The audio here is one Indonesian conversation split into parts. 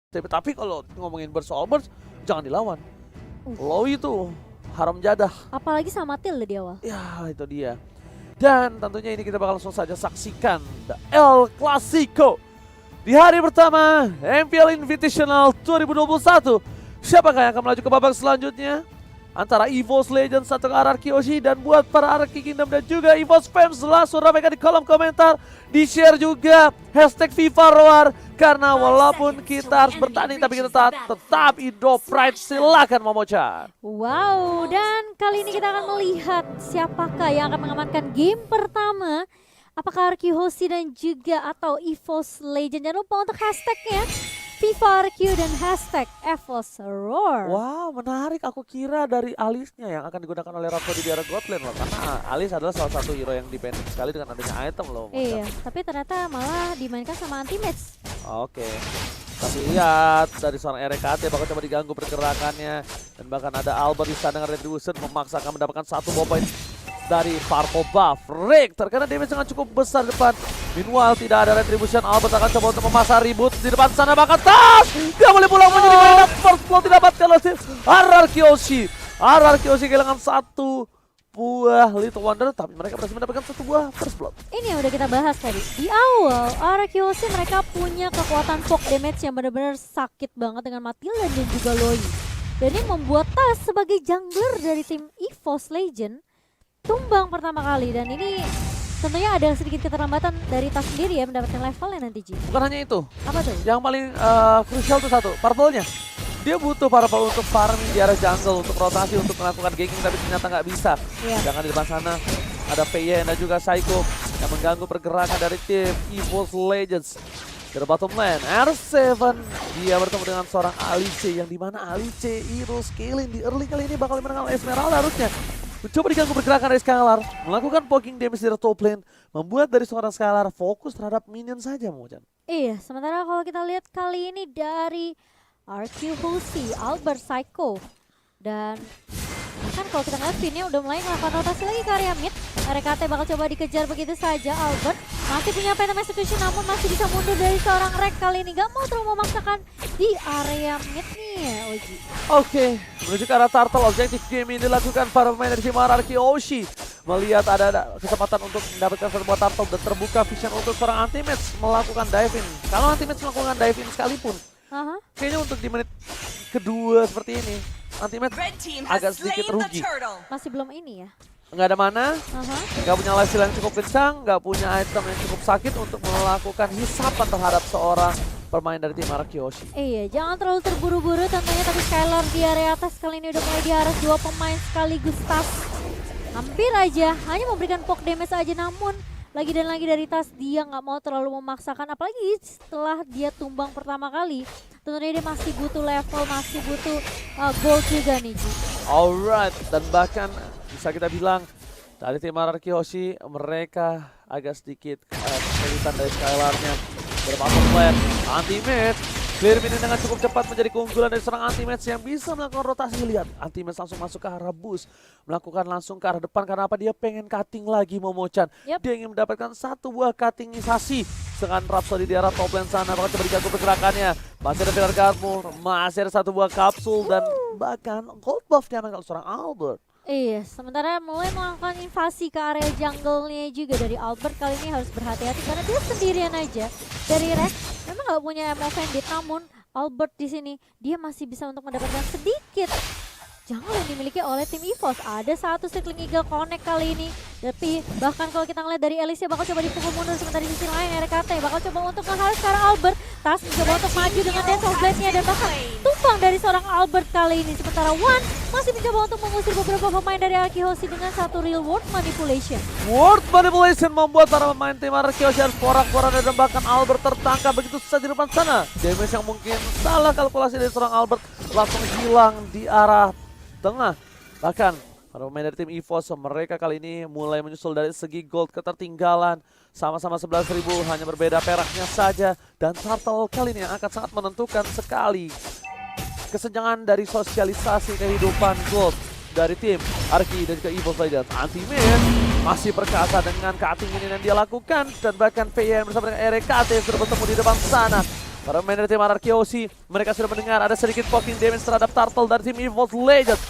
Tapi kalau ngomongin burst soal burst, jangan dilawan. Uh. Low itu haram jadah. Apalagi sama Til di awal. Ya itu dia. Dan tentunya ini kita bakal langsung saja saksikan The El Clasico. Di hari pertama MPL Invitational 2021. Siapakah yang akan melaju ke babak selanjutnya? Antara EVOS Legends atau RRQ Oshi. Dan buat para RRQ Kingdom dan juga EVOS fans, langsung ramaikan di kolom komentar. Di-share juga hashtag FIFA Roar. Karena walaupun kita harus bertanding, tapi kita tetap Indo Pride. Silakan Momocha. Wow, dan kali ini kita akan melihat siapakah yang akan mengamankan game pertama. Apakah RRQ Hoshi dan juga atau EVOS Legend. Jangan lupa untuk hashtagnya FIFA RRQ dan hashtag EVOS Roar. Wow, menarik. Aku kira dari alisnya yang akan digunakan oleh Rhapsody di arah Godland loh. Karena Alis adalah salah satu hero yang dependent sekali dengan adanya item loh. Iya, tapi ternyata malah dimainkan sama anti-match. Oke. Tapi lihat dari seorang RKT bakal coba diganggu pergerakannya. Dan bahkan ada Albert di sana dengan Retribution memaksakan mendapatkan satu ball point dari Purple Buff. Rick terkena damage yang cukup besar depan. Meanwhile tidak ada Retribution. Albert akan coba untuk memasang ribut di depan sana, bahkan tas! Dia boleh pulang menjadi mainan. First blow didapatkan oleh RRQ Oshi. RRQ Oshi kehilangan satu buah Little Wonder, tapi mereka berhasil mendapatkan satu buah first blood. Ini yang udah kita bahas tadi. Di awal, RRQ Hoshi mereka punya kekuatan poke damage yang benar-benar sakit banget dengan Matilda dan juga Loi. Dan ini membuat Tas sebagai jungler dari tim EVOS Legend tumbang pertama kali. Dan ini tentunya ada sedikit keterlambatan dari Tas sendiri ya mendapatkan levelnya nanti Ji. Bukan hanya itu, Apa tuh? yang paling krusial tuh satu, Purple-nya. Dia butuh Purple untuk farming di arah jungle, untuk rotasi, untuk melakukan ganking, tapi ternyata nggak bisa. Iya. Sedangkan di depan sana ada PY dan juga Psycho yang mengganggu pergerakan dari tim EVOS Legends. Ke bottom lane, R7 dia bertemu dengan seorang Alice, yang dimana Alice hero scaling di early kali ini bakal menang Esmeralda harusnya. Mencoba diganggu pergerakan dari Skylar, melakukan poking damage di top lane, membuat dari seorang Skylar fokus terhadap minion saja, Mojan. Iya, sementara kalau kita lihat kali ini dari RRQ Hoshi, Albert, Psycho. Dan bahkan kalau kita ngeliat Vinnya udah mulai melakukan rotasi lagi ke area mid. RKT bakal coba dikejar begitu saja. Albert masih punya Phantom Execution namun masih bisa mundur dari seorang Rek kali ini. Gak mau terlalu memaksakan di area mid nih ya Oji. Oke, menuju ke arah turtle, objektif game ini dilakukan para pemain dari tim RRQ Oshi. Melihat ada kesempatan untuk mendapatkan satu buah turtle dan terbuka vision untuk seorang anti-match melakukan dive in. Kalau anti-match melakukan dive in sekalipun, kayaknya untuk di menit kedua seperti ini, anti-match agak sedikit rugi. Masih belum ini ya? Nggak ada mana, nggak punya lifesteal yang cukup kencang, nggak punya item yang cukup sakit untuk melakukan hisapan terhadap seorang pemain dari tim RRQ Oshi. Iya, jangan terlalu terburu-buru tentunya, tapi Skylar di area atas kali ini udah mulai diaras dua pemain sekaligus Tas. Hampir aja, hanya memberikan poke damage aja namun lagi dan lagi dari Tas dia nggak mau terlalu memaksakan, apalagi setelah dia tumbang pertama kali. Tentunya dia masih butuh level, masih butuh gold juga nih Ji. Alright, dan bahkan bisa kita bilang dari tim RRQ Oshi mereka agak sedikit kesulitan dari Skylar-nya. Bermasuk lane, anti-match, clear minion dengan cukup cepat menjadi keunggulan dari seorang anti-match yang bisa melakukan rotasi. Lihat, anti-match langsung masuk ke arah boost, melakukan langsung ke arah depan karena apa? Dia pengen cutting lagi Momochan. Dia ingin mendapatkan satu buah cuttingisasi. Dengan Rhapsody di arah top lane sana, bakal coba diganggu pergerakannya. Masih ada Pillar Guardmore, masih ada satu buah kapsul dan bahkan gold buff diamankan seorang Albert. Iya, sementara mulai melakukan invasi ke area jungle-nya juga dari Albert. Kali ini harus berhati-hati karena dia sendirian aja. Dari Rex memang nggak punya MFN Beat, namun Albert di sini dia masih bisa untuk mendapatkan sedikit jungle yang dimiliki oleh tim EVOS. Ada satu Circling Eagle connect kali ini. Tapi bahkan kalau kita ngeliat dari Alicia bakal coba dipukul mundur, sementara di sisi lain RKT bakal coba untuk nge-harus ke arah Albert. Tas mencoba untuk maju dengan Dance of Blade-nya dan bahkan tumpang dari seorang Albert kali ini. Sementara One masih mencoba untuk mengusir beberapa pemain dari RRQ Hoshi dengan satu real world manipulation. World manipulation membuat para pemain tim RRQ Hoshi harus porak-poranda dan bahkan Albert tertangkap begitu saja di depan sana. Damage yang mungkin salah kalkulasi dari seorang Albert langsung hilang di arah tengah. Bahkan para pemain dari tim EVOS mereka kali ini mulai menyusul dari segi gold ketertinggalan. Sama-sama 11.000, hanya berbeda peraknya saja. Dan turtle kali ini yang akan sangat menentukan sekali kesenjangan dari sosialisasi kehidupan gold dari tim RRQ dan juga EVOS Legends. Anti-match masih perkasa dengan cutting ini yang dia lakukan. Dan bahkan PN bersama dengan RKT sudah bertemu di depan sana. Para pemain dari tim RRQ Hoshi, mereka sudah mendengar ada sedikit poking damage terhadap Turtle dari tim EVOS Legends.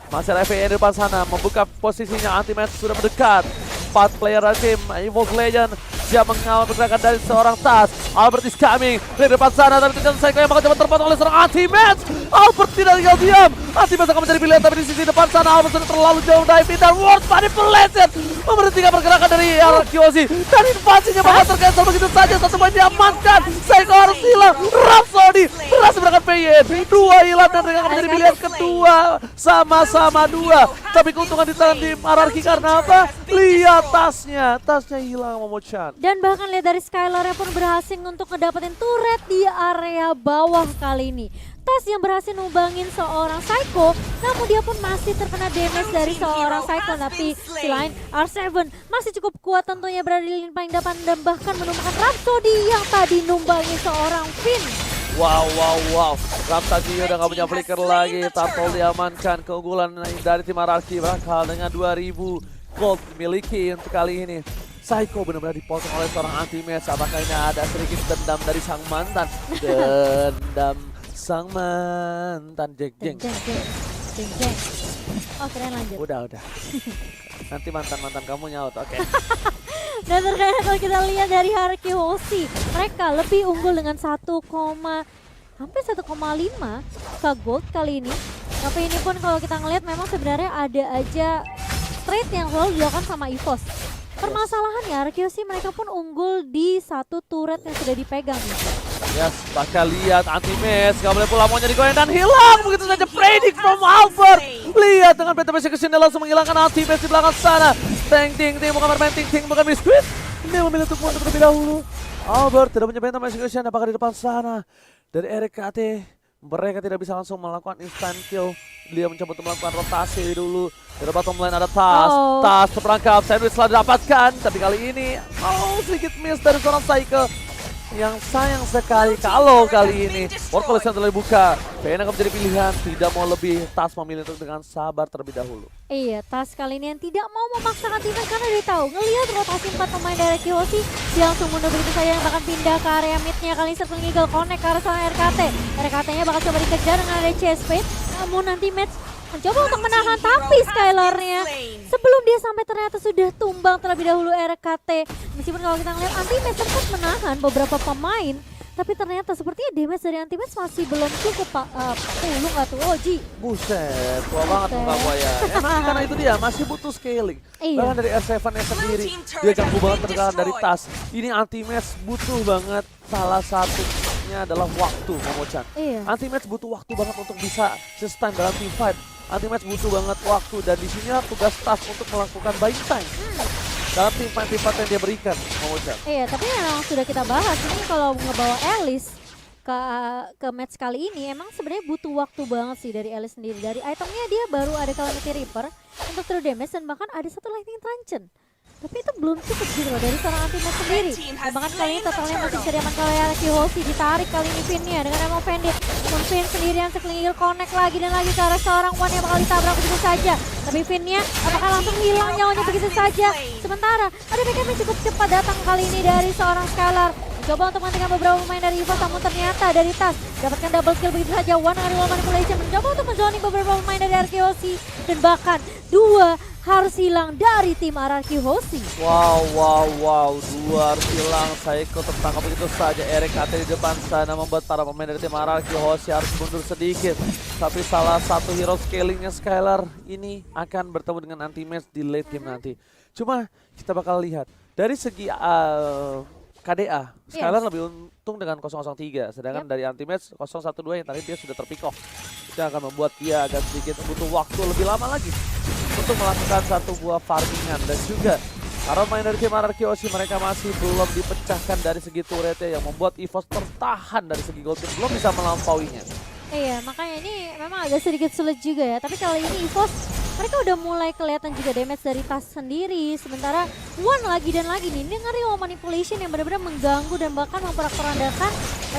Masih ada FAN di depan sana, membuka posisinya, anti-match sudah mendekat. 4 player dari tim EVOS Legends siap mengawal pergerakan dari seorang Tas. Albert is coming dari depan sana, tapi tidak selesai yang bakal coba terpotong oleh seorang anti-match. Albert tidak tinggal diam. Anti-match akan mencari pilihan, tapi di sisi depan sana Albert sudah terlalu jauh diving dan World Manipulation memberhentikan pergerakan dari RRQ Hoshi. Dan invasinya bakal tercancel begitu saja, satu poin diamankan. Psycho harus hilang, Rhapsody berhasil berangkat PYN. 2 hilang dan mereka akan menjadi pilihan kedua. Sama-sama 2. Tapi keuntungan di tangan tim RRQ karena apa? Lihat tasnya hilang Momo-chan. Dan bahkan lihat dari Skylar pun berhasil untuk ngedapetin turret di area bawah kali ini. Tas yang berhasil numbangin seorang Psycho, namun dia pun masih terkena damage dari seorang Psycho. Tapi si lain R7 masih cukup kuat tentunya, berada di lini paling depan dan bahkan menumbangkan Rhapsody yang tadi numbangin seorang Finn. Wow. Ramsadi udah gak punya flicker lagi. Turtle diamankan, keunggulan dari tim RRQ bakal dengan 2000 gold dimiliki untuk kali ini. Psycho benar-benar dipotong oleh seorang anti-match. Apakah ini ada sedikit dendam dari sang mantan? Dendam sang mantan. Jeng. Oh keren, lanjut. Udah. Nanti mantan kamu nyaut, oke. Dan ternyata kalau kita lihat dari RRQ Hoshi, mereka lebih unggul dengan hampir 1,5 ke gold kali ini. Tapi ini pun kalau kita ngelihat memang sebenarnya ada aja trade yang selalu dilakukan sama EVOS. Permasalahannya RRQ Hoshi mereka pun unggul di satu turret yang sudah dipegang. Yes, bakal lihat anti-match, gak boleh pula maunya digoyang dan hilang. Begitu saja predict from Albert. Lihat dengan Phantom Execution langsung menghilangkan anti-match di belakang sana. Ting bukan bermain ting bukan biskuit. Ini memilih untuk mundur terlebih dahulu. Albert tidak punya Phantom Execution, apakah di depan sana dari RKT. Mereka tidak bisa langsung melakukan instant kill. Dia mencoba untuk melakukan rotasi dulu. Dari bottom lane ada Tas. Tas terperangkap, sandwich telah didapatkan. Tapi kali ini, sedikit miss dari seorang Psycho. Yang sayang sekali kalau kali ini World Collision telah dibuka. PN akan menjadi pilihan, tidak mau lebih. Tas memilih untuk dengan sabar terlebih dahulu. Iya, Tas kali ini yang tidak mau memaksakan timnya karena dia tahu ngelihat rotasi 4 pemain dari RRQ Hoshi, dia langsung mundur begitu saja, yang bahkan pindah ke area midnya. Kali ini Circling Eagle connect ke arah seorang RKT. RKT-nya bakal coba dikejar dengan ada CSP, namun nanti match mencoba untuk menahan, tapi Skylar-nya sebelum dia sampai ternyata sudah tumbang terlebih dahulu RKT. Meskipun kalau kita ngeliat anti-match sempat menahan beberapa pemain, tapi ternyata sepertinya damage dari anti-match masih belum cukup, Pak. Pulung nggak tuh, Oji? Buset, tua banget muka buaya. Emang karena itu dia masih butuh scaling. Iya. Bahkan dari R7-nya sendiri, dia ganggu banget terkadang dari Tas. Ini anti-match butuh banget, salah satunya adalah waktu, Momo-chan. Iya. Anti-match butuh waktu banget untuk bisa sustain dalam team fight. Anti-match butuh banget waktu, dan di sini tugas Tas untuk melakukan buying time dalam tim fight yang dia berikan, Momo-chan. Iya, tapi yang sudah kita bahas ini kalau ngebawa Alice ke match kali ini emang sebenarnya butuh waktu banget sih dari Alice sendiri. Dari itemnya dia baru ada Calamity Reaper untuk true damage dan bahkan ada satu Lightning Truncheon. Tapi itu belum cukup gitu loh dari seorang anti-match sendiri. Dan bahkan kali ini totalnya masih bisa diaman oleh RRQ Hoshi. Ditarik kali ini Finn-nya dengan Emo Bandit. Namun Finn sendirian, Circling Eagle connect lagi dan lagi ke arah seorang One yang bakal ditabrak begitu saja. Tapi Finn-nya apakah langsung hilang nyawanya begitu saja. Sementara ada BKB cukup cepat datang kali ini dari seorang Skylar. Coba untuk menghentikan beberapa pemain dari EVOS, namun ternyata dari Tas dapatkan double kill begitu saja. One dengan Wall Manipulation mencoba untuk menzoning beberapa pemain dari RRQ Hoshi, dan bahkan 2 harus hilang dari tim RRQ Hoshi. Wow, 2 harus hilang. Psycho tertangkap begitu saja. RKT di depan sana membuat para pemain dari tim RRQ Hoshi harus mundur sedikit. Tapi salah satu hero scalingnya Skylar ini akan bertemu dengan anti-match di late game nanti. Cuma kita bakal lihat dari segi KDA, Skylar lebih untung dengan 003, sedangkan dari anti-match 012 yang tadi dia sudah terpick off. Itu akan membuat dia agak sedikit butuh waktu lebih lama lagi untuk melakukan satu buah farmingan. Dan juga para pemain dari tim RRQ Hoshi mereka masih belum dipecahkan dari segi turretnya, yang membuat EVOS tertahan dari segi gold team, belum bisa melampauinya. Iya, makanya ini memang agak sedikit sulit juga ya. Tapi kali ini EVOS mereka udah mulai kelihatan juga damage dari Tas sendiri. Sementara One lagi dan lagi nih dengan real manipulation yang benar-benar mengganggu dan bahkan memperak-perandakan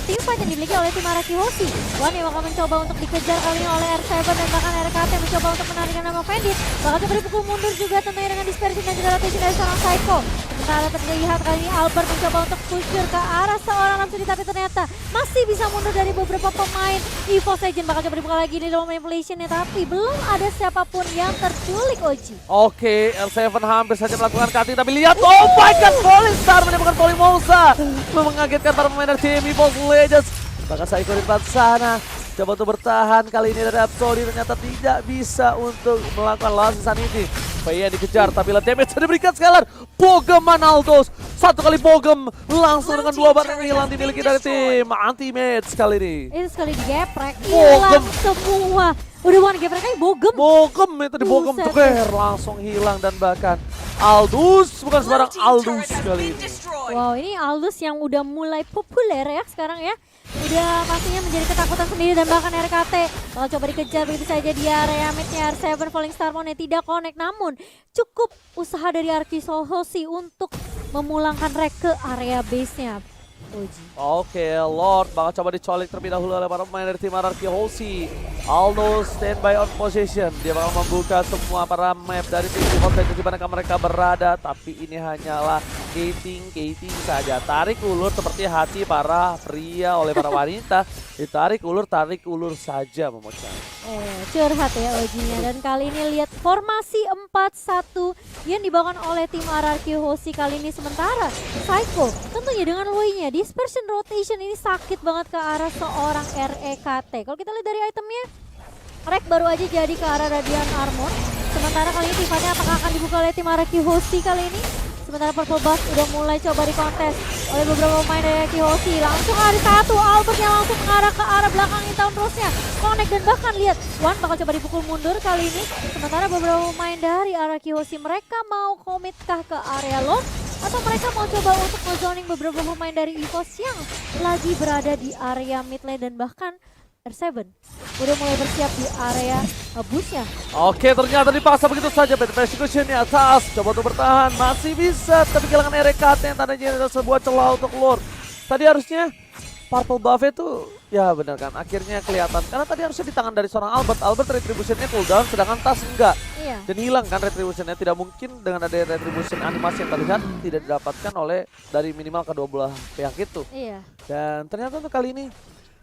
Team fight yang dimiliki oleh tim Araki Hoshi. Wan yang bakal mencoba untuk dikejar kali ini oleh R7 dan bahkan RKT mencoba untuk menarikkan nama Vendit. Bakal coba dipukul mundur juga tentunya dengan dispersion dan juga rotation dari seorang Psycho. Sementara terlihat kali ini Albert mencoba untuk pusher ke arah seorang Ramsudi, tapi ternyata masih bisa mundur dari beberapa pemain EVOS Legend. Bakal coba dibuka lagi nih dalam manipulationnya, tapi belum ada siapapun yang terculik, Oji. Oke, R7 hampir saja melakukan cutting, tapi lihat, oh my god, Falling Star menemukan Polymosa. Mengagetkan para pemain dari tim EVOS Legends. Bahkan Psycho di depan sana coba untuk bertahan, kali ini dari Absoli ternyata tidak bisa untuk melakukan lawan ini. Faye dikejar, tapi lihat damage yang diberikan Skylar. Bogem Manaldos, satu kali Bogem langsung dengan dua barang hilang dimiliki dari tim Anti-Mage kali ini. Itu sekali digeprek, hilang semua. Udah bukan geprek kali, Bogem. Bogem itu di Bogem Buset. tuker, langsung hilang dan bahkan Aldous, bukan sembarang Aldous kali ini. Wow, ini Aldous yang udah mulai populer ya sekarang ya. Udah pastinya menjadi ketakutan sendiri dan bahkan RKT bakal coba dikejar begitu saja di area midnya. R7 Falling Star Moon tidak connect, namun cukup usaha dari Araki Hoshi untuk memulangkan Rek ke area base-nya. Oji. Oke, Lord bakal coba dicolik terlebih dahulu oleh para pemain dari tim Araki Hoshi. Aldo standby on position. Dia bakal membuka semua para map dari tim EVOS di mana mereka berada. Tapi ini hanyalah gating saja. Tarik ulur seperti hati para pria oleh para wanita. Ditarik ulur, tarik ulur saja Momochan. Curhat ya Ojinya. Dan kali ini lihat formasi 4-1 yang dibawakan oleh tim Araki Hoshi kali ini. Sementara Psycho tentunya dengan Wei-nya dispersion rotation ini sakit banget ke arah seorang REKT. Kalau kita lihat dari itemnya, Rek baru aja jadi ke arah Radiant Armor. Sementara kali ini tifannya apakah akan dibuka oleh tim Araki Hoshi kali ini? Sementara Purple Buff udah mulai coba dikontes oleh beberapa pemain dari Araki Hoshi. Langsung ada satu, Albert yang langsung mengarah ke arah belakang Intown terusnya. Connect dan bahkan lihat, Wan bakal coba dipukul mundur kali ini. Sementara beberapa pemain dari Araki Hoshi, mereka mau komitkah ke area long? Atau mereka mau coba untuk nge-zoning beberapa pemain dari EVOS yang lagi berada di area mid lane dan bahkan R7 udah mulai bersiap di area busnya. Oke, ternyata dipaksa begitu saja. Bad Persecution di atas, coba untuk bertahan, masih bisa. Tapi kehilangan RKT yang tandanya ada sebuah celah untuk Lord. Tadi harusnya Purple Buff itu, ya benar kan, akhirnya kelihatan. Karena tadi harusnya di tangan dari seorang Albert. Albert retributionnya cooldown, sedangkan Tas enggak. Iya. Dan hilang kan retributionnya. Tidak mungkin dengan ada retribution animasi yang terlihat tidak didapatkan oleh dari minimal kedua belah pihak itu. Iya. Dan ternyata untuk kali ini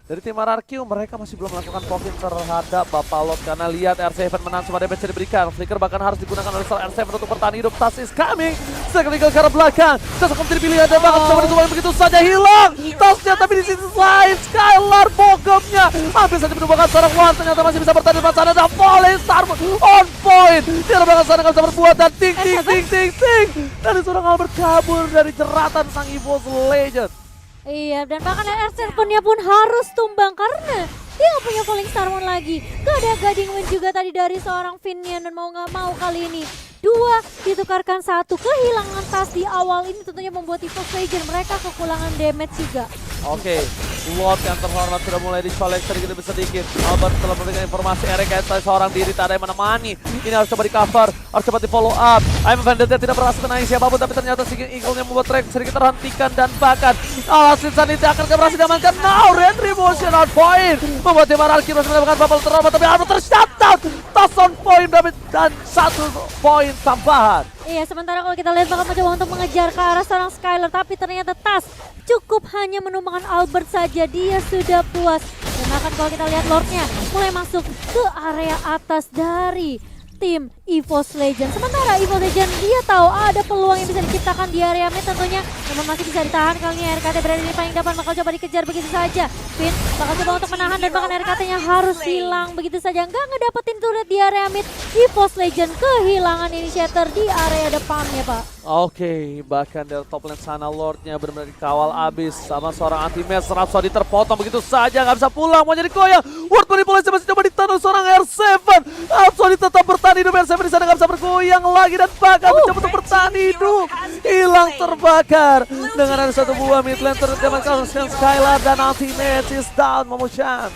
dari tim RRQ mereka masih belum melakukan poking terhadap Bapalot karena lihat R7 menang semua damage yang diberikan. Flicker bahkan harus digunakan oleh seorang R7 untuk bertahan hidup. Tas is coming. Second ke arah belakang. Tas akan menjadi pilihan dan banget coba dituang begitu saja hilang. Tasnya tapi di sisi lain Skylar Bogemnya hampir saja menumbangkan seorang Wan. Ternyata masih bisa bertahan di depan sana dan Falling Star on point. Di arah belakang sana nggak bisa berbuat dan ting. Dari seorang Albert kabur dari jeratan sang EVOS Legend. Iya, dan bahkan R7 pun harus tumbang karena dia nggak punya Falling Star Moon lagi. Gak ada Guiding Wind juga tadi dari seorang Finian dan mau nggak mau kali ini dua ditukarkan satu. Kehilangan Tas di awal ini tentunya membuat EVOS Legend mereka kekurangan damage juga. Oke, Lord yang terhormat sudah mulai dicolek sedikit demi sedikit. Albert telah memberikan informasi RKS seorang diri tak ada yang menemani. Ini harus coba di cover, harus coba di follow up. I'm Vendetta tidak berhasil menangis siapapun, tapi ternyata Seeking Eagle-nya membuat track sedikit terhentikan dan bahkan Alasin Sanity akan berhasil diamankan. Now retribution on point membuat tim Araki harus mendapatkan bubble terhormat, tapi Albert tershutdown. Tas on point dan 1 poin tambahan. Iya, sementara kalau kita lihat bakal mencoba untuk mengejar ke arah seorang Skylar, tapi ternyata Tas cukup hanya menumbangkan Albert saja, dia sudah puas. Dan bahkan kalau kita lihat Lordnya mulai masuk ke area atas dari tim EVOS Legend. Sementara EVOS Legend dia tahu ada peluang yang bisa diciptakan di area mid tentunya, namun masih bisa ditahan kali ini. RKT berada di paling depan, bakal coba dikejar begitu saja. Finn bakal coba untuk menahan dan bahkan RKT-nya harus hilang begitu saja. Nggak ngedapetin turret di area mid. EVOS Legend kehilangan initiator di area depannya, Pak. Oke, bahkan dari top lane sana Lordnya benar-benar dikawal abis sama seorang anti-match. Rhapsody terpotong begitu saja, nggak bisa pulang, mau jadi goyang. Word manipulasi masih coba ditanam seorang R7. Rhapsody tetap bertahan hidup, R7 di sana nggak bisa bergoyang lagi dan bahkan mencoba untuk bertahan hidup. Hilang terbakar dengan ada satu buah mid lane terdekat Skylar dan anti-match is down Momochan.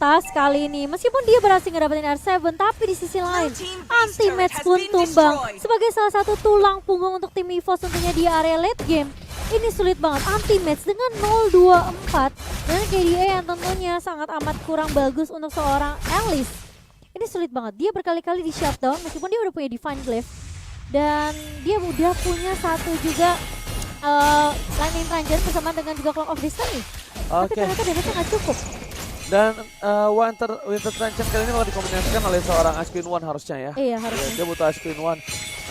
Tas kali ini meskipun dia berhasil ngedapetin R7, tapi di sisi lain anti-match pun tumbang sebagai salah satu tulang punggung untuk tim EVOS tentunya di area late game. Ini sulit banget, anti-match dengan 0-2-4 dan KDA yang tentunya sangat amat kurang bagus untuk seorang Alice. Ini sulit banget, dia berkali-kali di shutdown meskipun dia udah punya Divine Glaive. Dan dia udah punya satu juga Lightning Ranger bersama dengan juga Clock of Destiny. Tapi Oke. ternyata damage-nya nggak cukup. Dan Winter Transient kali ini bakal dikombinasikan oleh seorang Ice Queen One harusnya ya. Iya harusnya. Dia butuh Ice Queen One.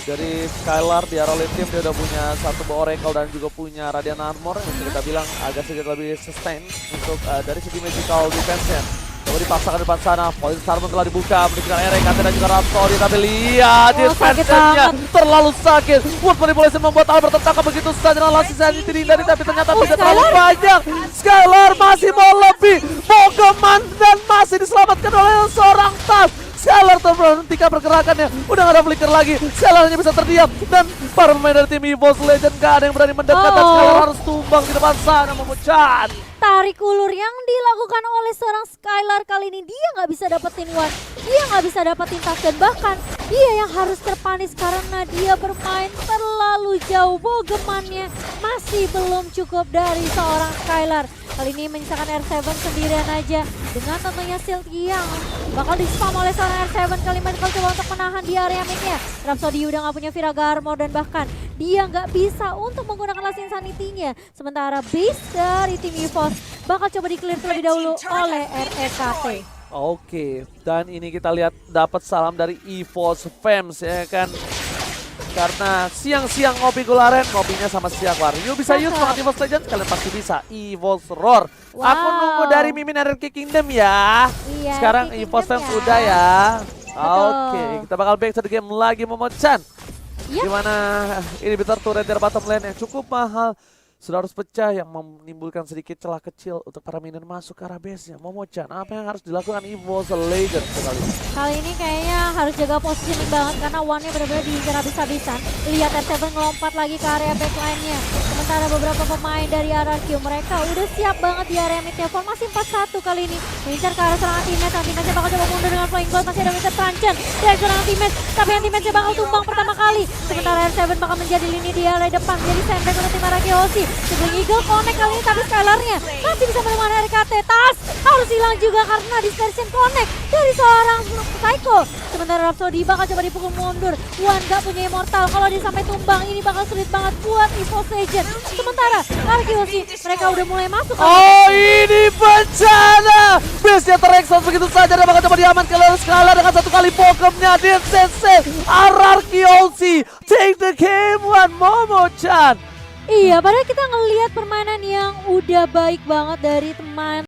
Dari Skylar di Arrow Team dia udah punya satu Oracle dan juga punya Radiant Armor yang bisa kita bilang agak sedikit lebih sustain untuk dari segi magical defense-nya. Coba dipaksakan depan sana, Poison Star telah dibuka menunjukkan RKT dan juga Rhapsody, tapi lihat defense-nya terlalu sakit. Wood Manipulation membuat Albert tertangkap begitu saja dengan langsung saja dihindari, tapi ternyata tidak terlalu banyak. Skylar masih mau lebih, Pokemon dan masih diselamatkan oleh seorang Tas. Skylar terhentikan pergerakannya, udah gak ada flicker lagi. Skylar hanya bisa terdiam dan para pemain dari tim EVOS Legend gak ada yang berani mendekat dan Skylar harus tumbang di depan sana memucat. Tarik ulur yang dilakukan oleh seorang Skylar kali ini, dia nggak bisa dapetin one, dia nggak bisa dapetin tas, dan bahkan dia yang harus terpanis karena dia bermain terlalu jauh. Bogemannya masih belum cukup dari seorang Skylar. Kali ini menyisakan R7 sendirian aja dengan tentunya shield yang bakal di-spam oleh seorang R7. Kali ini kalau coba untuk menahan di area mid-nya. Rhapsody udah nggak punya Viraga Armor dan bahkan dia nggak bisa untuk menggunakan Last Insanity-nya. Sementara base dari tim EVOS bakal coba di-clear terlebih dahulu oleh REKT. Oke, dan ini kita lihat dapat salam dari EVOS Fans ya kan. Karena siang-siang ngopi Gularen, ngopinya sama siang Wario bisa use banget EVOS Legends, kalian pasti bisa. EVOS Roar. Wow. Aku nunggu dari Mimin Anarchy Kingdom ya. Iya, Sekarang Kingdom EVOS Fans ya. udah ya. Betul. Oke, kita bakal back to the game lagi Momochan. Yep. Dimana inhibitor turret dari bottom lane yang cukup mahal sudah harus pecah, yang menimbulkan sedikit celah kecil untuk para minion masuk ke arah base-nya. Momochan, apa yang harus dilakukan EVOS Legends sekali? Kali ini kayaknya harus jaga positioning banget karena one-nya benar-benar diincar habis-habisan. Lihat R7 ngelompat lagi ke area backline-nya. Sementara beberapa pemain dari RRQ mereka udah siap banget di area mid-nya. Formasi 4-1 kali ini. Mengincar ke arah serangan teammate. Teammate-nya bakal coba mundur dengan Flying Gold. Masih ada Winter Transient dari serangan teammate. Tapi yang teammate-nya bakal tumbang pertama kali. Sementara R7 bakal menjadi lini di area depan. Jadi sandbag untuk tim RRQ Hoshi. Sibling Eagle connect kali ini tapi Skylar-nya masih bisa menemukan RKT. Tas harus hilang juga karena dispersion connect dari seorang Psycho. Sementara Rhapsody bakal coba dipukul mundur. Wan gak punya immortal. Kalau dia sampai tumbang ini bakal sulit banget buat EVOS Legends. Sementara Arkeosi mereka udah mulai masuk. Oh ini bencana. Base-nya terekspos begitu saja dan bakal coba diamankan oleh Skylar dengan satu kali Pokemon-nya di CC. Arkeosi take the game one Momochan. Iya, padahal kita ngelihat permainan yang udah baik banget dari teman